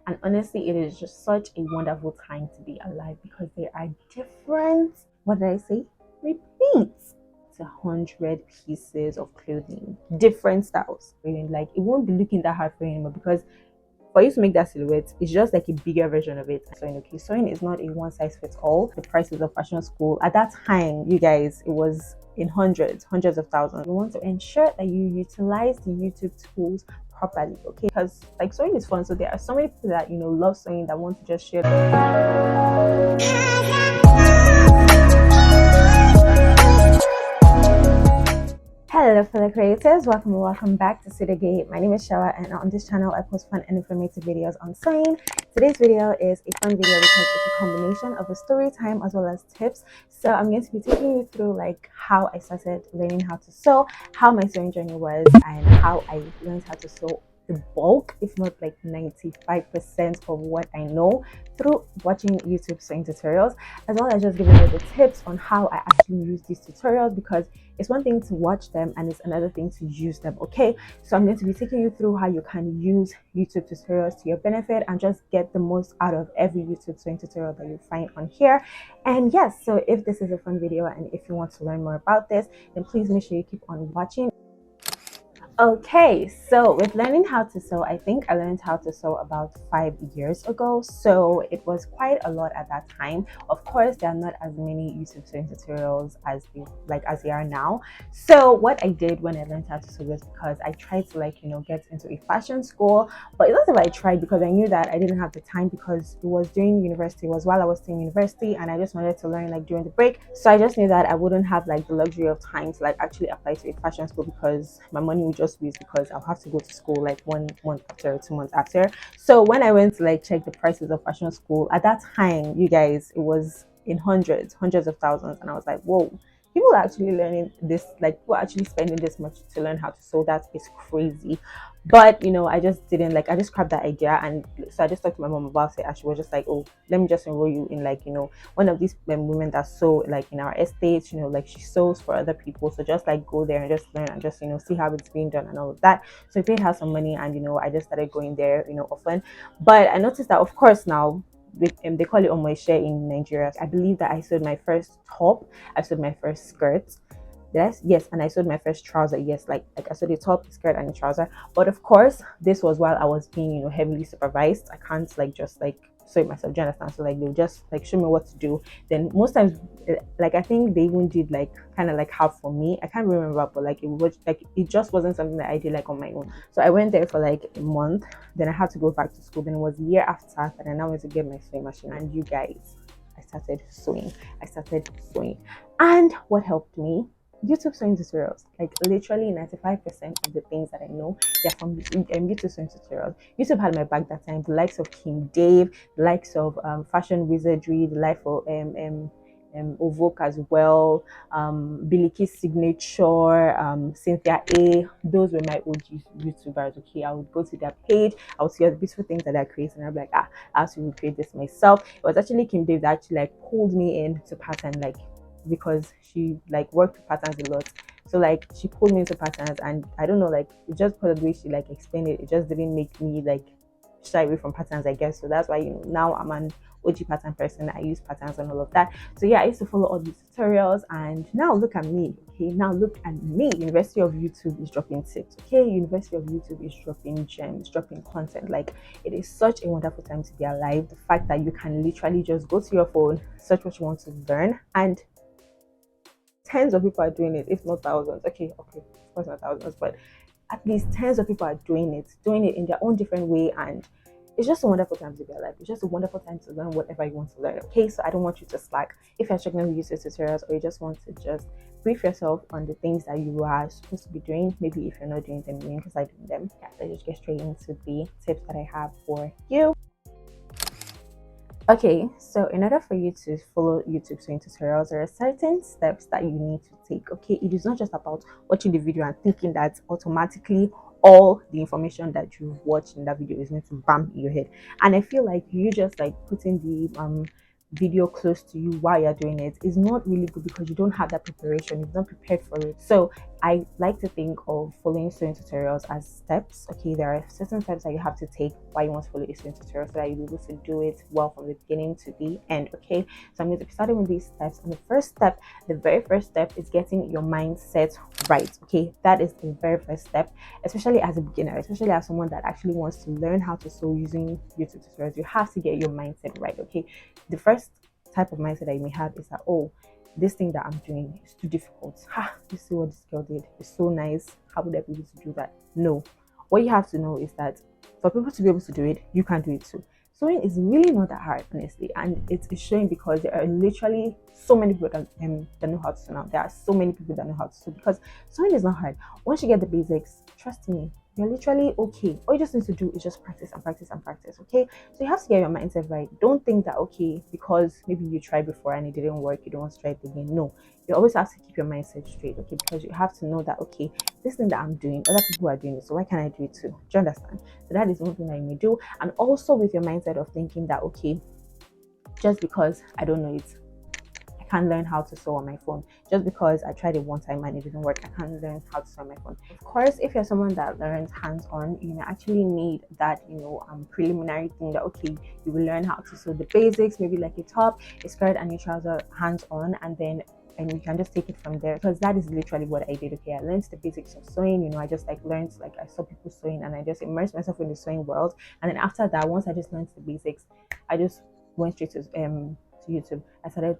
And honestly, it is just such a wonderful time to be alive because there are different, what did I say? Repeat. It's 100 pieces of clothing, different styles. Like it won't be looking that hard for you anymore because for you to make that silhouette, it's just like a bigger version of it. Sewing, okay, sewing is not a one size fits all. The prices of fashion school at that time, you guys, it was in hundreds of thousands. You want to ensure that you utilize the YouTube tools properly, okay? Because like sewing is fun, so there are so many people that love sewing that want to just share. Hello fellow creators, welcome back to Sewist. My name is Shawa, and on this channel I post fun and informative videos on sewing. Today's video is a fun video because it's a combination of a story time as well as tips. So I'm going to be taking you through like how I started learning how to sew, how my sewing journey was, and how I learned how to sew the bulk, if not like 95% of what I know through watching YouTube sewing tutorials, as well as just giving you the tips on how I actually use these tutorials, because it's one thing to watch them and it's another thing to use them. Okay, so I'm going to be taking you through how you can use YouTube tutorials to your benefit and just get the most out of every YouTube sewing tutorial that you find on here. And yes, so if this is a fun video and if you want to learn more about this, then please make sure you keep on watching. Okay, so with learning how to sew, I think I learned how to sew about 5 years ago, so it was quite a lot at that time. Of course, there are not as many YouTube sewing tutorials as they are now. So what I did when I learned how to sew was because I tried to get into a fashion school, but it's not that I tried because I knew that I didn't have the time because it was during university, it was while I was still in university, and I just wanted to learn during the break. So I just knew that I wouldn't have the luxury of time to actually apply to a fashion school because my money would just waste, because I'll have to go to school 1 month after, 2 months after. So when I went to check the prices of fashion school at that time, you guys, it was in hundreds of thousands, and I was like, whoa, people are actually learning this, people are actually spending this much to learn how to sew. That is crazy. But I just didn't I just scrapped that idea, and so I just talked to my mom about it, and she was just like, oh, let me just enroll you in one of these women that sew in our estate. She sews for other people, so just go there and just learn and just see how it's being done and all of that. So I paid her some money, and I just started going there often. But I noticed that, of course, now with they call it omoishe in Nigeria. I believe that I sewed my first top, I sewed my first skirt. Yes, and I sewed my first trouser. Yes, I sewed a top, a skirt, and a trouser. But of course, this was while I was being heavily supervised. I can't just sew it myself. Do you understand? So they'll just show me what to do. Then most times, I think they even did kind of half for me. I can't remember, but it was it just wasn't something that I did on my own. So I went there for a month. Then I had to go back to school. Then it was a year after that, and I went to get my sewing machine. And you guys, I started sewing. And what helped me? YouTube sewing tutorials. Literally 95% of the things that I know, they're from YouTube sewing tutorials. YouTube had my back that time. The likes of King Dave, the likes of Fashion Wizardry, the life of Ovoke as well, Biliki's Signature, Cynthia A. Those were my OG YouTubers. Okay, I would go to their page, I would see all the beautiful things that they're creating, and I'd be like, I have to recreate this myself. It was actually Kim Dave that actually pulled me in to pattern, because she worked with patterns a lot. So she pulled me into patterns, and I don't know, it just because of the way she explained it, it just didn't make me shy away from patterns, I guess. So that's why now I'm an OG pattern person. I use patterns and all of that. So yeah, I used to follow all these tutorials, and now look at me. Okay, now look at me. University of YouTube is dropping tips. Okay, University of YouTube is dropping gems, dropping content. It is such a wonderful time to be alive. The fact that you can literally just go to your phone, search what you want to learn, and tens of people are doing it, if not thousands. Okay, of course not thousands, but at least tens of people are doing it in their own different way, and it's just a wonderful time to be alive. It's just a wonderful time to learn whatever you want to learn. Okay, so I don't want you to slack. If you're struggling with YouTube tutorials, or you just want to just brief yourself on the things that you are supposed to be doing, maybe if you're not doing them, you can doing them. Yeah, let's just get straight into the tips that I have for you. Okay, so in order for you to follow YouTube sewing tutorials, there are certain steps that you need to take. Okay, it is not just about watching the video and thinking that automatically all the information that you've watched in that video is going to bam in your head. And I feel like you just putting the video close to you while you're doing it is not really good, because you don't have that preparation, you've not prepared for it. So I like to think of following sewing tutorials as steps. Okay, there are certain steps that you have to take while you want to follow a sewing tutorial so that you'll be able to do it well from the beginning to the end. Okay, so I'm going to be starting with these steps. And the first step, the very first step, is getting your mindset right. Okay, that is the very first step, especially as a beginner, especially as someone that actually wants to learn how to sew using YouTube tutorials. You have to get your mindset right. Okay, the first type of mindset that you may have is that, oh, this thing that I'm doing is too difficult. You see what this girl did? It's so nice. How would I be able to do that? No. What you have to know is that for people to be able to do it, you can do it too. Sewing is really not that hard, honestly, and it's showing because there are literally so many people that know how to sew now. There are so many people that know how to sew because sewing is not hard. Once you get the basics, trust me, you're literally okay. All you just need to do is just practice and practice and practice. Okay, so you have to get your mindset right. Don't think that, okay, because maybe you tried before and it didn't work, you don't want to try it again. No, you always have to keep your mindset straight. Okay, because you have to know that, okay, this thing that I'm doing, other people are doing it, so why can't I do it too? Do you understand? So that is one thing that you may do. And also with your mindset of thinking that, okay, just because I don't know it, I can't learn how to sew on my phone. Just because I tried it one time and it didn't work, I can't learn how to sew on my phone. Of course, if you're someone that learns hands-on, you may actually need that, preliminary thing that, okay, you will learn how to sew the basics, maybe like a top, a skirt, and a trouser hands-on, and you can just take it from there, because that is literally what I did. Okay, I learned the basics of sewing. I just learned, I saw people sewing and I just immersed myself in the sewing world. And then after that, once I just learned the basics, I just went straight to YouTube. I started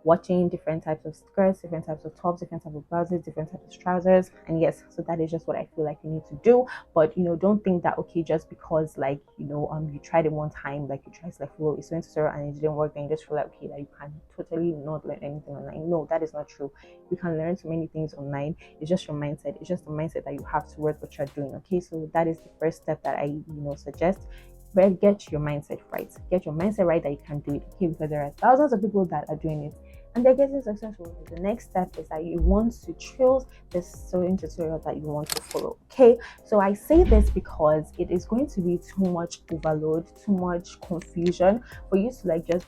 watching different types of skirts, different types of tops, different types of blouses, different types of trousers. And yes, so that is just what I feel like you need to do. But don't think that, okay, just because you tried it one time, you tried to follow a sewing tutorial and it didn't work, then you just feel like, okay, that you can totally not learn anything online. No, that is not true. You can learn so many things online. It's just your mindset. It's just the mindset that you have towards what you're doing. Okay, so that is the first step that I suggest. But get your mindset right. Get your mindset right that you can do it. Okay, because there are thousands of people that are doing it and they're getting successful. The next step is that you want to choose the sewing tutorial that you want to follow. Okay, so I say this because it is going to be too much overload, too much confusion for you to just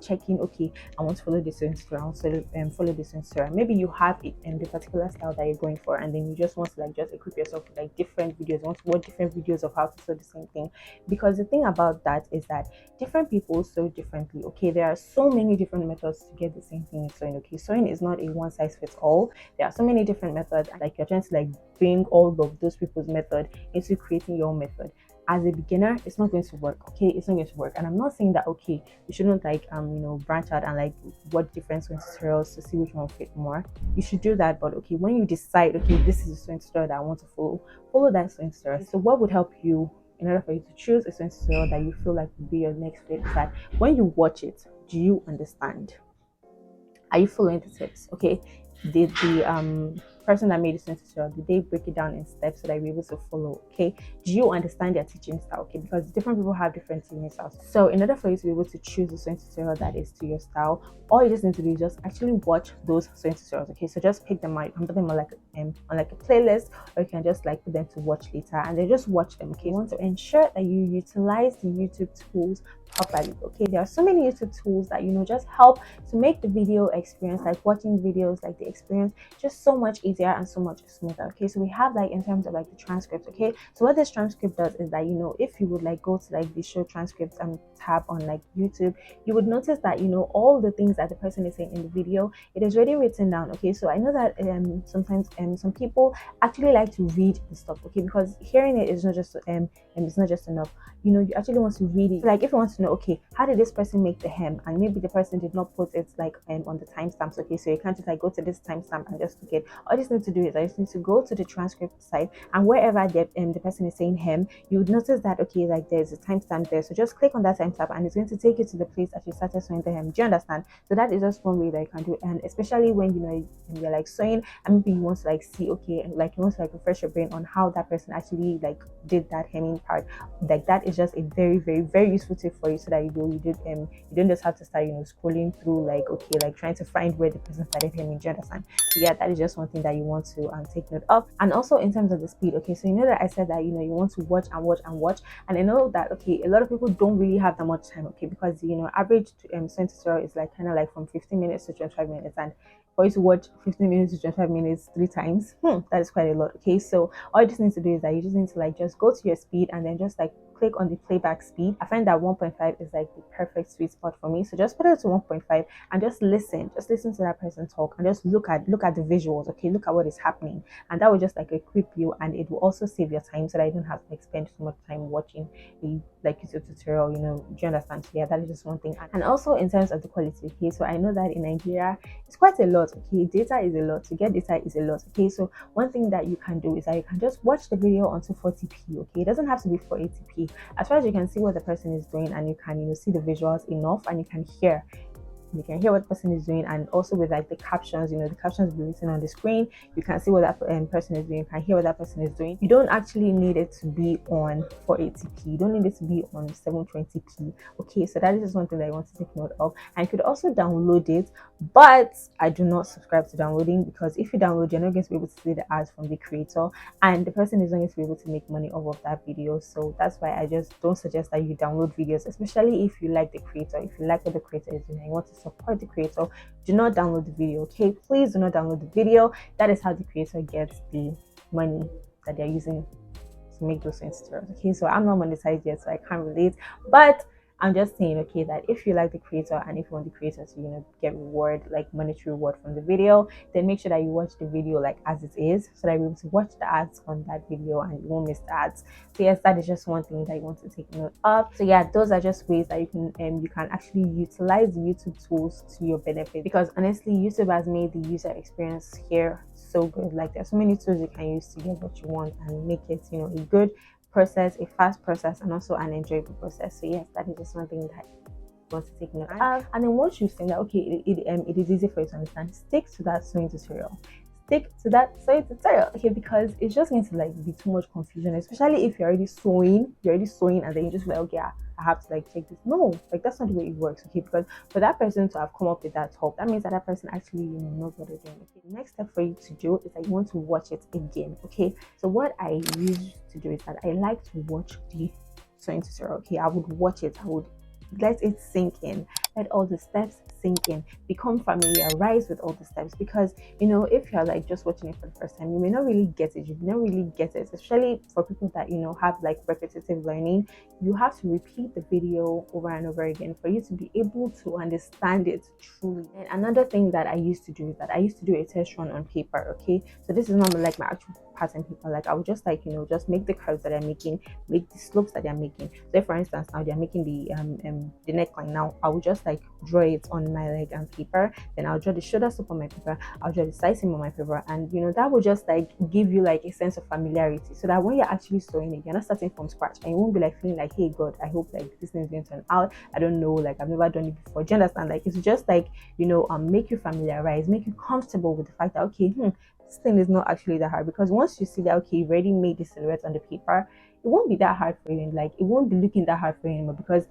checking, okay, I want to follow this sewing tutorial, I want to follow this sewing tutorial. Maybe you have it in the particular style that you're going for, and then you just want to just equip yourself with different videos. You want to watch different videos of how to sew the same thing, because the thing about that is that different people sew differently. Okay, there are so many different methods to get the same thing in sewing. Okay, sewing is not a one size fits all. There are so many different methods, and you're trying to bring all of those people's method into creating your own method. As a beginner, it's not going to work. Okay, it's not going to work. And I'm not saying that, okay, you shouldn't branch out and what different sewing tutorials to see which one fit more. You should do that, but okay, when you decide, okay, this is a sewing tutorial that I want to follow that sewing tutorial. So what would help you in order for you to choose a sewing tutorial that you feel like would be your next fit is that when you watch it, do you understand? Are you following the tips? Okay, did the person that made the sewing tutorial, did they break it down in steps so that you're able to follow? Okay, do you understand their teaching style? Okay, because different people have different teaching styles. So in order for you to be able to choose a sewing tutorial that is to your style, all you just need to do is just actually watch those sewing tutorials. Okay, so just pick them out. You can put them on on a playlist, or you can just put them to watch later, and then just watch them. Okay, you want to ensure that you utilize the YouTube tools properly. Okay, there are so many YouTube tools that just help to make the video experience, watching videos, the experience just so much easier and so much smoother. Okay, so we have in terms of the transcripts. Okay, so what this transcript does is that if you would go to the show transcripts tab on YouTube, you would notice that all the things that the person is saying in the video, it is already written down. Okay, so I know that sometimes some people actually like to read the stuff. Okay, because hearing it is not just it's not just enough. You actually want to read it. If you want to know, okay, how did this person make the hem, and maybe the person did not put it on the timestamps. Okay, so you can't just go to this timestamp and just look it. All I just need to do is I just need to go to the transcript site, and wherever the person is saying hem, you would notice that, okay, there's a timestamp there. So just click on that timestamp and it's going to take you to the place that you started sewing the hem. Do you understand? So that is just one way that you can do it. And especially when you're sewing and maybe you want to see, okay, you want to refresh your brain on how that person actually did that hemming part. That is just a very, very, very useful tip for you, so that you don't just have to start scrolling through trying to find where the person started hemming. Do you understand? So yeah, that is just one thing that you want to take note of. And also in terms of the speed. Okay, so that I said that you want to watch and watch and watch, and I know that, okay, a lot of people don't really have that much time. Okay, because average sewing tutorial is kind of from 15 minutes to 25 minutes, and for you to watch 15 minutes to 25 minutes 3 times, that is quite a lot. Okay, so all you just need to do is that you just need to like just go to your speed and then just like click on the playback speed. I find that 1.5 is like the perfect sweet spot for me, so just put it to 1.5 and just listen to that person talk and just look at the visuals. Okay, look at what is happening, and that will just like equip you, and it will also save your time so that you don't have to like spend so much time watching a like YouTube tutorial. Do you understand? So yeah, that is just one thing. And also in terms of the quality, okay, so I know that in Nigeria it's quite a lot. Okay, data is a lot. To get data is a lot. Okay, so one thing that you can do is that you can just watch the video onto 40p. Okay, it doesn't have to be 480p. As far as you can see what the person is doing, and you can see the visuals enough, and you can hear what the person is doing, and also with like the captions, the captions will be written on the screen. You can see what that person is doing, you can hear what that person is doing. You don't actually need it to be on 480p, you don't need it to be on 720p. Okay, so that is just one thing that I want to take note of. And you could also download it, but I do not subscribe to downloading, because if you download, you're not going to be able to see the ads from the creator, and the person is not going to be able to make money off of that video. So that's why I just don't suggest that you download videos, especially if you like the creator, if you like what the creator is doing and you want to support the creator. Do not download the video. Okay, please do not download the video. That is how the creator gets the money that they're using to make those tutorials. Okay, so I'm not monetized yet, so I can't relate, but I'm just saying, okay, that if you like the creator and if you want the creator to get reward, like monetary reward from the video, then make sure that you watch the video like as it is, so that you're able to watch the ads on that video and you won't miss the ads. So yes, that is just one thing that you want to take note of. So yeah, those are just ways that you can actually utilize the YouTube tools to your benefit, because honestly, YouTube has made the user experience here so good. Like there's so many tools you can use to get what you want and make it a good process, a fast process, and also an enjoyable process. So yes, that is just one thing that you want to take note of. And then once you've seen that, okay, it is easy for you to understand, stick to that sewing tutorial. Stick to that sewing tutorial, okay, because it's just going to like be too much confusion, especially if you're already sewing, and then you just like, okay, I have to like check this. No, like that's not the way it works. Okay, because for that person to have come up with that top, that means that person actually knows what they're doing. Okay, the next step for you to do is that you want to watch it again. Okay, so what I used to do is that I like to watch the sewing tutorial. Okay, I would watch it, I would let it sink in, let all the steps sink in, become familiarized with all the steps, because if you're like just watching it for the first time, you may not really get it, especially for people that have like repetitive learning. You have to repeat the video over and over again for you to be able to understand it truly. And another thing that I used to do is that I used to do a test run on paper. Okay, so this is not like my actual pattern paper. Like I would just like just make the curves that I'm making, make the slopes that they're making. So for instance, now they're making the neckline. Now I would just like draw it on my leg and paper, then I'll draw the shoulder slope on my paper, I'll draw the side seam on my paper, and that will just like give you like a sense of familiarity, so that when you're actually sewing it, you're not starting from scratch and you won't be like feeling like, hey god, I hope like this thing is going to turn out, I don't know, like I've never done it before. Do you understand? Like it's just like make you familiarize, make you comfortable with the fact that okay, this thing is not actually that hard, because once you see that okay, you've already made the silhouette on the paper, it won't be that hard for you, and like it won't be looking that hard for you anymore, because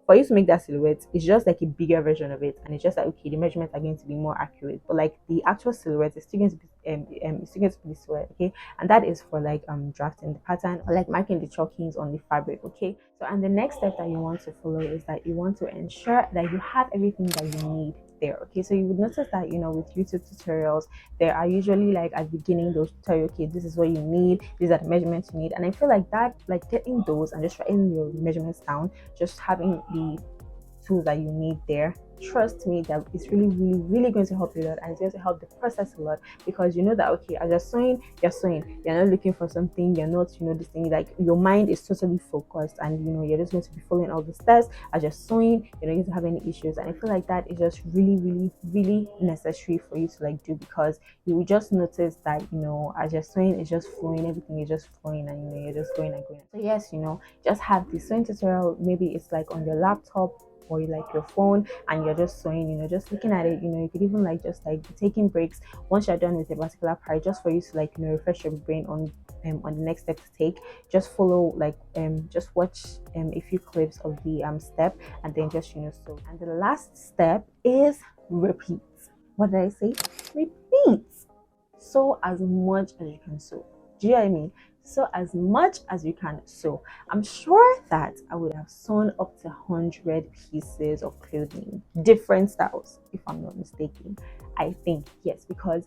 for you to make that silhouette, it's just like a bigger version of it, and it's just like okay, the measurements are going to be more accurate, but like the actual silhouette is still going to be it's still going to be the silhouette. Okay, and that is for like drafting the pattern or like marking the chalkings on the fabric. Okay, so and the next step that you want to follow is that you want to ensure that you have everything that you need there. Okay, so you would notice that with YouTube tutorials, there are usually like at the beginning they'll tell you, okay, this is what you need, these are the measurements you need, and I feel like that, like getting those and just writing your measurements down, just having the tools that you need there, trust me that it's really going to help you a lot, and it's going to help the process a lot, because you know that okay, as you're sewing, you're not looking for something, you're not this thing, like your mind is totally focused, and you're just going to be following all the steps as you're sewing. You're not going to have any issues, and I feel like that is just really necessary for you to like do, because you will just notice that as you're sewing, it's just flowing, everything is just flowing, and you're just going and going. So yes, just have the sewing tutorial, maybe it's like on your laptop or like your phone, and you're just sewing, just looking at it. You could even like just like be taking breaks once you're done with a particular part, just for you to like refresh your brain on the next step to take. Just follow like just watch a few clips of the step, and then just sew. And the last step is repeat. What did I say? Repeat. Sew as much as you can sew. Do you know what I mean? sew as much as you can sew. I'm sure that I would have sewn up to 100 pieces of clothing, different styles, if I'm not mistaken. I think yes, because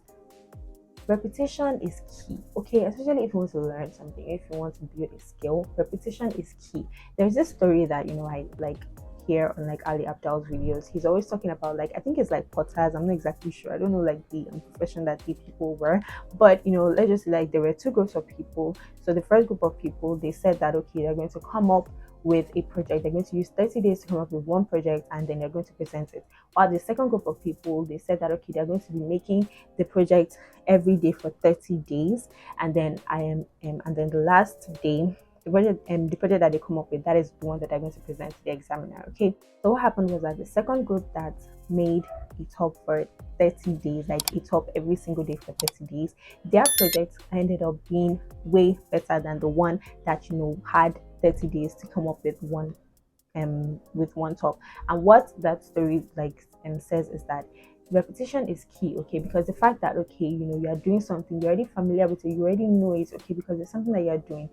repetition is key, okay, especially if you want to learn something, if you want to build a skill. Repetition is key. There's this story that I like here on like Ali Abdal's videos. He's always talking about, like, I think it's like potters, I'm not exactly sure, I don't know like the profession that the people were, but let's just say like there were two groups of people. So the first group of people, they said that okay, they're going to come up with a project. They're going to use 30 days to come up with one project, and then they're going to present it. While the second group of people, they said that okay, they're going to be making the project every day for 30 days, and then and then the last day, the project that they come up with, that is the one that they're going to present to the examiner. Okay, so what happened was that the second group that made it up for 30 days, like it up every single day for 30 days, their project ended up being way better than the one that had 30 days to come up with one top. And what that story says is that repetition is key, okay, because the fact that okay, you are doing something, you're already familiar with it, you already know it, okay, because it's something that you're doing,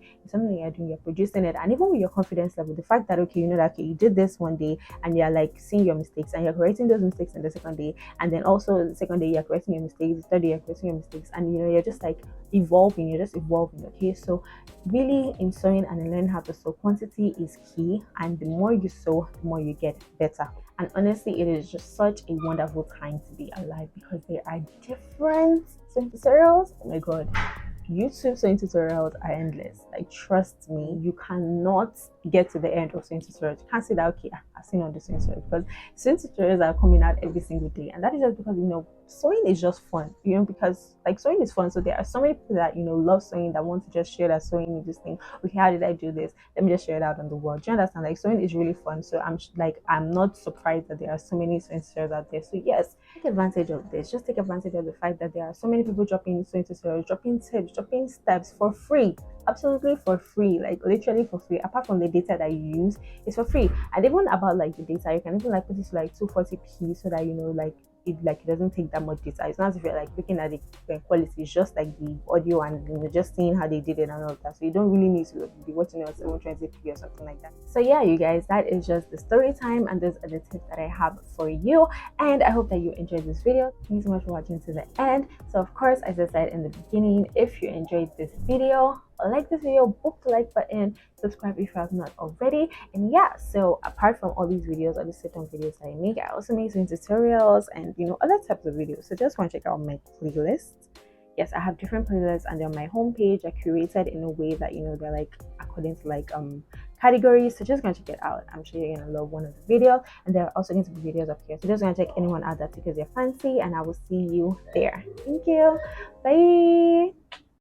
you're producing it. And even with your confidence level, the fact that okay, that okay, you did this one day and you're like seeing your mistakes and you're correcting those mistakes in the second day, and then also the second day you're correcting your mistakes, the third day you're correcting your mistakes, and you're just like evolving, okay. So really, in sewing and in learning how to sew, quantity is key, and the more you sew, the more you get better. And honestly, it is just such a wonderful time to be alive, because there are different sewing tutorials. Oh my god, YouTube sewing tutorials are endless. Like, trust me, you cannot get to the end of sewing tutorials. You can't say that okay, I've seen all the sewing tutorials, because sewing tutorials are coming out every single day, and that is just because sewing is just fun. Because like sewing is fun. So there are so many people that love sewing, that want to just share their sewing. You just think, okay, how did I do this? Let me just share it out on the world. Do you understand? Like, sewing is really fun. So I'm not surprised that there are so many sewing tutorials out there. So yes, take advantage of this. Just take advantage of the fact that there are so many people dropping sewing tutorials, dropping tips, dropping steps for free, absolutely for free, like literally for free. Apart from the data that you use, it's for free. And even about like the data, you can even like put it to like 240p, so that it doesn't take that much data. It's not as if you're like looking at the quality. It's just like the audio, and just seeing how they did it and all of that. So you don't really need to be watching it on 720p or something like that. So yeah, you guys, that is just the story time, and those are the tips that I have for you. And I hope that you enjoyed this video. Thank you so much for watching to the end. So of course, as I said in the beginning, if you enjoyed this video, like this video, book the like button, subscribe if you have not already. And yeah, so apart from all these videos, all these sit-down videos that I make, I also make some tutorials and other types of videos. So just want to check out my playlist. Yes, I have different playlists, and they're on my homepage. I curated in a way that they're like according to like categories. So just gonna check it out. I'm sure you're gonna love one of the videos, and there are also going to be videos up here. So just gonna check anyone out that tickles your fancy, and I will see you there. Thank you. Bye.